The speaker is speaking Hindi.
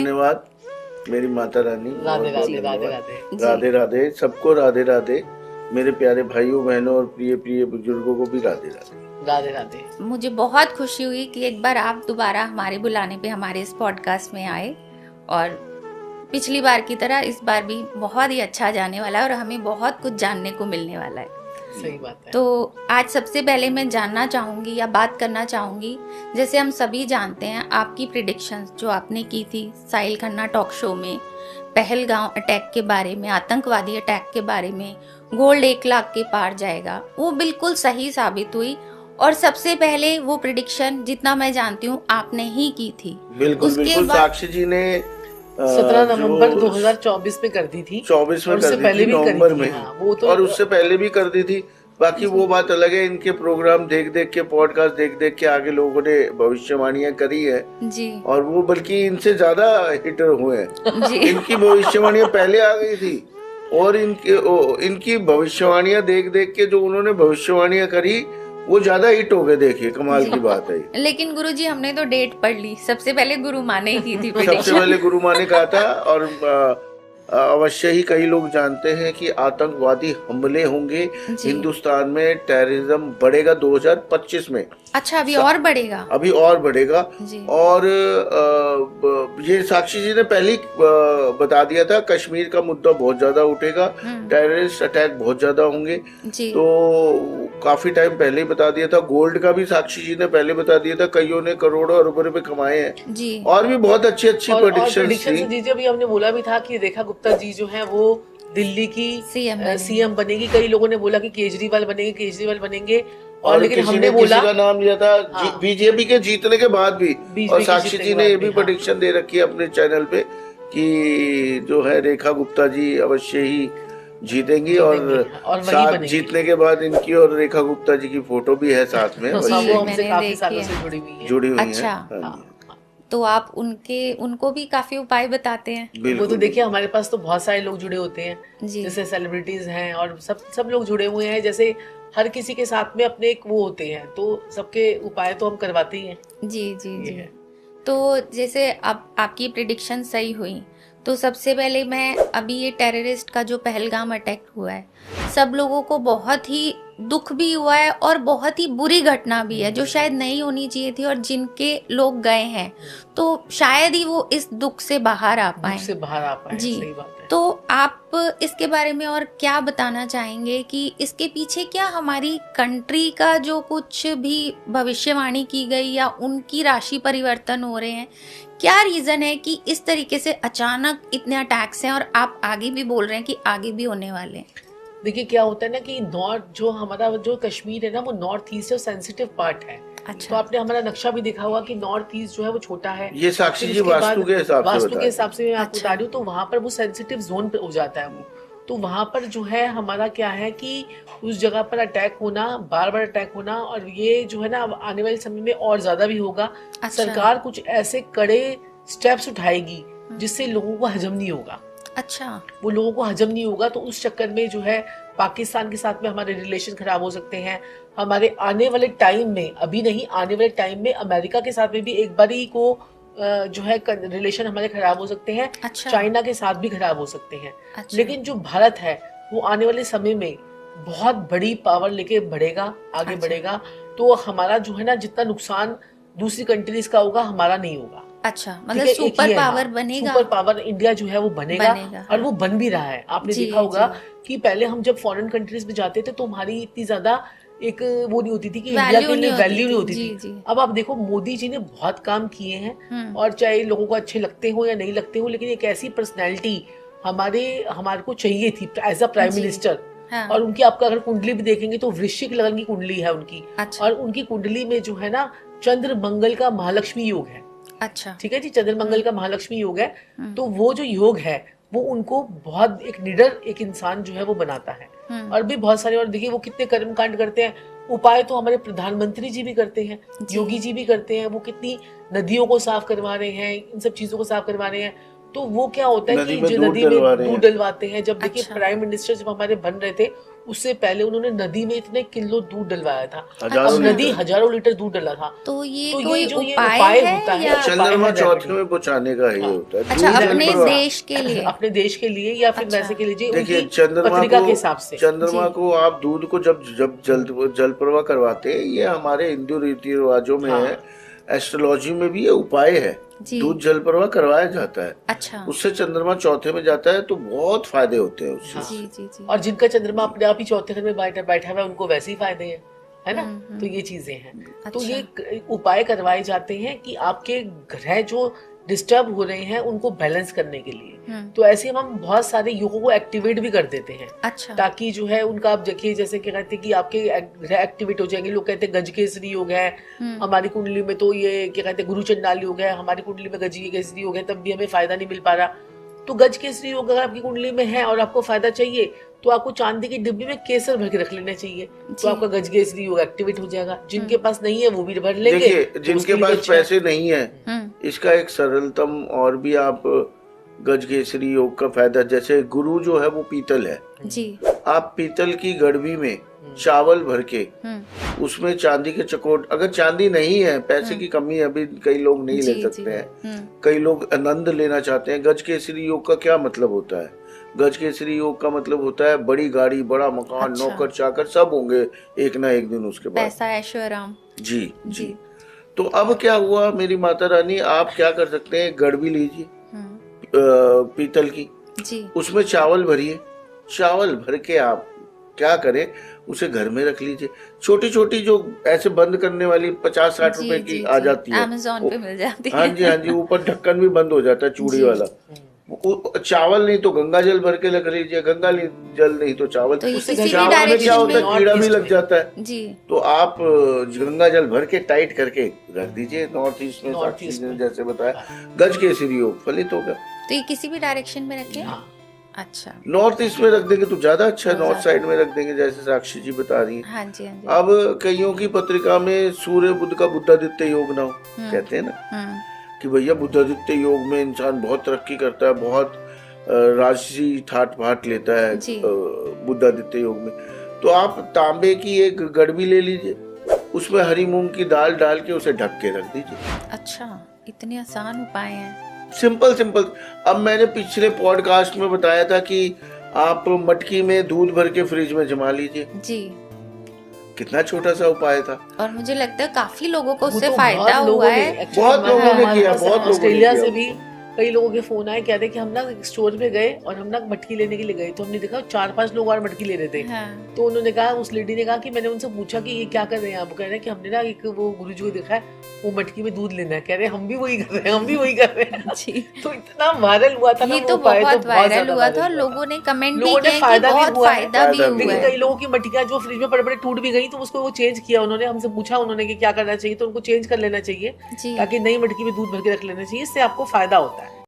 धन्यवाद मेरी माता रानी। राधे बहुत राधे बहुत राधे धन्यवाद। राधे। राधे राधे सबको, राधे राधे मेरे प्यारे भाइयों बहनों और प्रिय प्रिय बुजुर्गों को भी राधे राधे। राधे राधे। मुझे बहुत खुशी हुई कि एक बार आप दोबारा हमारे बुलाने पे हमारे इस पॉडकास्ट में आए, और पिछली बार की तरह इस बार भी बहुत ही अच्छा जाने वाला है और हमें बहुत कुछ जानने को मिलने वाला है। सही बात है। तो आज सबसे पहले मैं जानना चाहूँगी या बात करना चाहूँगी, जैसे हम सभी जानते हैं आपकी प्रिडिक्शंस जो आपने की थी साहिल खन्ना टॉक शो में, पहलगाम अटैक के बारे में, आतंकवादी अटैक के बारे में, गोल्ड 1 लाख के पार जाएगा, वो बिल्कुल सही साबित हुई। और सबसे पहले वो प्रिडिक्शन जितना मैं जानती हूँ आपने ही की थी। बिल्कुल बिल्कुल। साक्षी जी ने 17 नवंबर 2024 में कर दी थी। 24 में कर दी थी, नवंबर में। वो तो और उससे पहले भी कर दी थी। बाकी वो बात अलग है, इनके प्रोग्राम देख देख के, पॉडकास्ट देख देख के आगे लोगों ने भविष्यवाणियां करी है जी। और वो बल्कि इनसे ज्यादा हिट हुए हैं जी। इनकी भविष्यवाणियां पहले आ गई थी और इनकी भविष्यवाणियां देख देख के जो उन्होंने भविष्यवाणियां करी वो ज्यादा हिट हो गए। देखिए कमाल की बात है। लेकिन गुरुजी हमने तो डेट पढ़ ली, सबसे पहले गुरु माँ ने ही की थी सबसे prediction। पहले गुरु माँ ने कहा था। और अवश्य ही कई लोग जानते हैं कि आतंकवादी हमले होंगे हिंदुस्तान में, टेररिज्म बढ़ेगा 2025 में। अच्छा, अभी और बढ़ेगा? अभी और बढ़ेगा। और ये साक्षी जी ने पहले बता दिया था, कश्मीर का मुद्दा बहुत ज्यादा उठेगा, टेररिस्ट अटैक बहुत ज्यादा होंगे, तो काफी टाइम पहले ही बता दिया था। गोल्ड का भी साक्षी जी ने पहले बता दिया था, कईयों ने करोड़ों अरबों रुपए कमाए हैं और भी बहुत अच्छी अच्छी प्रेडिक्शन थी। जी, अभी हमने बोला भी था कि रेखा गुप्ता जी जो है वो दिल्ली की सीएम बनेगी। कई लोगों ने बोला कि केजरीवाल बनेंगे और लेकिन हमने बोला, किसी का नाम लिया था बीजेपी के जीतने के बाद भी। और साक्षी जी ने ये भी प्रेडिक्शन दे रखी है अपने चैनल पे कि जो है रेखा गुप्ता जी अवश्य ही जीतेंगी और साथ जीतने के बाद इनकी और रेखा गुप्ता जी की फोटो भी है साथ में, हमसे काफी सालों से जुड़ी हुई है। अच्छा, तो आप उनको भी काफी उपाय बताते हैं? वो तो देखिए हमारे पास तो बहुत सारे लोग जुड़े होते हैं, जैसे सेलिब्रिटीज हैं और सब लोग जुड़े हुए हैं। जैसे हर किसी के साथ में अपने एक वो होते हैं, तो सबके उपाय तो हम करवाते ही हैं। जी जी जी। तो जैसे अब आपकी प्रिडिक्शन सही हुई, तो सबसे पहले मैं अभी ये टेररिस्ट का जो पहलगाम अटैक हुआ है, सब लोगों को बहुत ही दुख भी हुआ है और बहुत ही बुरी घटना भी है जो शायद नहीं होनी चाहिए थी, और जिनके लोग गए हैं तो शायद ही वो इस दुख से बाहर आ पाए। जी, सही बात है। तो आप इसके बारे में और क्या बताना चाहेंगे कि इसके पीछे क्या हमारी कंट्री का जो कुछ भी भविष्यवाणी की गई या उनकी राशि परिवर्तन हो रहे हैं, क्या रीजन है कि इस तरीके से अचानक इतने अटैक्स हैं और आप आगे भी बोल रहे हैं कि आगे भी होने वाले हैं? देखिए क्या होता है ना कि नॉर्थ जो हमारा जो कश्मीर है ना, वो नॉर्थ ईस्ट सेंसिटिव पार्ट है। अच्छा। तो आपने हमारा नक्शा भी देखा होगा कि नॉर्थ ईस्ट जो है वो छोटा है। ये साक्षी जी वास्तु के हिसाब से मैं आपको बता रही हूँ। तो वहाँ पर वो सेंसिटिव जोन पे हो जाता है वो। तो वहाँ पर जो है हमारा क्या है कि उस जगह पर अटैक होना, बार बार अटैक होना, और ये जो है ना आने वाले समय में और ज्यादा भी होगा। सरकार कुछ ऐसे कड़े स्टेप्स उठाएगी जिससे लोगों को हजम नहीं होगा। अच्छा, वो लोगों को हजम नहीं होगा, तो उस चक्कर में जो है पाकिस्तान के साथ में हमारे रिलेशन खराब हो सकते हैं। हमारे आने वाले टाइम में, अभी नहीं, आने वाले टाइम में अमेरिका के साथ में भी एक बारी को जो है रिलेशन हमारे खराब हो सकते हैं। अच्छा। चाइना के साथ भी खराब हो सकते हैं। अच्छा। लेकिन जो भारत है वो आने वाले समय में बहुत बड़ी पावर लेके बढ़ेगा, आगे बढ़ेगा। तो हमारा जो है ना जितना नुकसान दूसरी कंट्रीज का होगा, हमारा नहीं होगा। अच्छा, मतलब सुपर पावर बनेगा। सुपर पावर इंडिया जो है वो बनेगा और वो बन भी रहा है। आपने देखा होगा कि पहले हम जब फॉरेन कंट्रीज में जाते थे तो हमारी इतनी ज्यादा एक वो नहीं होती थी कि इंडिया के लिए वैल्यू नहीं होती थी। अब आप देखो मोदी जी ने बहुत काम किए हैं, और चाहे लोगों को अच्छे लगते हो या नहीं लगते हो, लेकिन एक ऐसी पर्सनैलिटी हमारे को चाहिए थी एज अ प्राइम मिनिस्टर। और उनकी आपका अगर कुंडली भी देखेंगे तो वृश्चिक लगन की कुंडली है उनकी। अच्छा। और उनकी कुंडली में जो है ना चंद्र मंगल का महालक्ष्मी योग है। अच्छा, ठीक है जी, चंद्र मंगल का महालक्ष्मी योग है। तो वो जो योग है वो उनको बहुत एक निडर एक इंसान जो है वो बनाता है। और भी बहुत सारे, और देखिए वो कितने कर्म कांड करते हैं। उपाय तो हमारे प्रधानमंत्री जी भी करते हैं, योगी जी भी करते हैं। वो कितनी नदियों को साफ करवा रहे हैं, इन सब चीजों को साफ करवा रहे हैं। तो वो क्या होता है कि जो नदी में दूध डलवाते हैं। जब देखिए प्राइम मिनिस्टर जब हमारे बन रहे थे उससे पहले उन्होंने नदी में इतने किलो दूध डलवाया था, हजारों अब नदी लीटर। हजारों लीटर दूध डला था। तो ये तो कोई जो ये उपाय है होता या चंद्रमा चौथे में पहुंचाने का ही हाँ। होता है। अच्छा, दूध अपने जल प्रवाह। देश के लिए? अपने देश के लिए या फिर अच्छा। वैसे के लिए जी, देखिए उनकी चंद्रमा पत्रिका को, के हिसाब से। चंद्रमा जी। को आप दूध को जब जब जल प्रवाह करवाते हैं, ये हमारे हिंदू रीति रिवाजों में हाँ। है, एस्ट्रोलॉजी में भी ये उपाय है। जी। दूध जल प्रवाह करवाया जाता है, अच्छा। उससे चंद्रमा चौथे में जाता है तो बहुत फायदे होते हैं उससे। जी जी जी। और जिनका चंद्रमा अपने आप ही चौथे घर में बैठा हुआ है, उनको वैसे ही फायदे हैं, है ना। तो ये चीजें हैं। तो अच्छा। ये उपाय करवाए जाते हैं कि आपके ग्रह जो डिस्टर्ब हो रहे हैं उनको बैलेंस करने के लिए। तो ऐसे हम बहुत सारे योगों को एक्टिवेट भी कर देते हैं। अच्छा। ताकि जो है उनका, आप देखिए जैसे क्या कहते हैं कि आपके ग्रह एक्टिवेट हो जाएंगे। लोग कहते हैं गजकेसरी योग है हमारी कुंडली में, तो ये क्या कहते हैं गुरु चंडाल योग है हमारी कुंडली में, गजकेसरी योग है, तब भी हमें फायदा नहीं मिल पा रहा। तो गजकेसरी योग अगर आपकी कुंडली में है और आपको फायदा चाहिए तो आपको चांदी की डिब्बी में केसर भर के रख लेना चाहिए, तो आपका गजकेसरी योग एक्टिवेट हो जाएगा। जिनके पास नहीं है वो भी भर लेंगे। देखिए तो जिनके उसके लिए पास अच्छा है। पैसे नहीं है, इसका एक सरलतम और भी आप गजकेसरी योग का फायदा, जैसे गुरु जो है वो पीतल है जी। आप पीतल की गड़बी में चावल भर के उसमें चांदी के चकोट, अगर चांदी नहीं है, पैसे की कमी है, अभी कई लोग नहीं ले सकते हैं, कई लोग आनंद लेना चाहते हैं। गजकेसरी योग का क्या मतलब होता है? गजकेसरी योग का मतलब होता है बड़ी गाड़ी, बड़ा मकान, अच्छा। नौकर चाकर सब होंगे एक ना एक दिन उसके बाद। पैसा ऐशो आराम। जी जी। तो अब क्या हुआ मेरी माता रानी, आप क्या कर सकते हैं, गड़बी लीजिए पीतल की, जी। उसमें चावल भरिए, चावल भर के आप क्या करें, उसे घर में रख लीजिए। छोटी छोटी जो ऐसे बंद करने वाली 50-60 रुपए की आ जाती है, अमेज़न पे मिल जाती है। हाँ जी हाँ जी, ऊपर ढक्कन भी बंद हो जाता है चूड़ी वाला। चावल नहीं तो गंगा जल भर के रख लीजिए, गंगा जल नहीं तो चावल। तो उससे किसी भी चावल में क्या डायरेक्शन होता है, में- कीड़ा भी लग जाता है। जी। तो आप गंगा जल भर के टाइट करके रख दीजिए। नॉर्थ ईस्ट में नॉर्थ साक्षी ईस्ट ने में। जैसे बताया, गज केसरी योग फलित होगा। तो ये किसी भी डायरेक्शन में रखें? हाँ। अच्छा। नॉर्थ ईस्ट में रख देंगे तो ज्यादा अच्छा है, नॉर्थ साइड में रख देंगे जैसे साक्षी जी बता रही हैं। हाँ जी हाँ जी। अब कईयों की पत्रिका में सूर्य बुध का बुद्धादित्य योग ना हो, कहते हैं ना कि भैया बुद्धादित्य योग में इंसान बहुत तरक्की करता है, बहुत राजसी ठाट भाट लेता है बुद्धादित्य योग में। तो आप तांबे की एक गड़बी ले लीजिए, उसमें हरी मूंग की दाल डाल के उसे ढक के रख दीजिए। अच्छा, इतने आसान उपाय हैं। Simple simple. अब मैंने पिछले पॉडकास्ट में बताया था कि आप मटकी में दूध भर के फ्रिज में जमा लीजिए, जी। कितना छोटा सा उपाय था। और मुझे लगता है काफी लोगों को वो उससे तो फायदा बहुत हुआ लोगों ने- है। actually बहुत लोगों ने हमारे किया, पास बहुत लोगों ने ऑस्ट्रेलिया किया। से भी कई लोगों के फोन आए, कहते कि हम ना स्टोर में गए और हम ना मटकी लेने के लिए गए, तो हमने देखा 4-5 लोग और मटकी ले रहे थे। हाँ। तो उन्होंने कहा, उस लेडी ने कहा कि मैंने उनसे पूछा कि ये क्या कर रहे हैं आप? कह रहे हैं कि हमने ना एक वो गुरुजी को देखा है, वो मटकी में दूध लेना है। कह रहे हैं हम भी वही कर रहे हैं, हम भी वही कर रहे हैं। जी। तो इतना वायरल हुआ था ना ये वो तो उपाय, बहुत वायरल ज्यादा हुआ था और वायरल लोगों ने कमेंट भी लोगों ने किया कि फायदा भी बहुत हुआ है, फायदा भी फायदा भी हुआ लेकिन है। कई लोगों की मटकियां जो फ्रिज में पड़े पड़े टूट भी गई, तो उसको वो चेंज किया उन्होंने। हमसे पूछा उन्होंने कि क्या करना चाहिए, तो उनको चेंज कर लेना चाहिए, जी। ताकि नई मटकी में दूध भर के रख लेना चाहिए, इससे आपको फायदा होता है।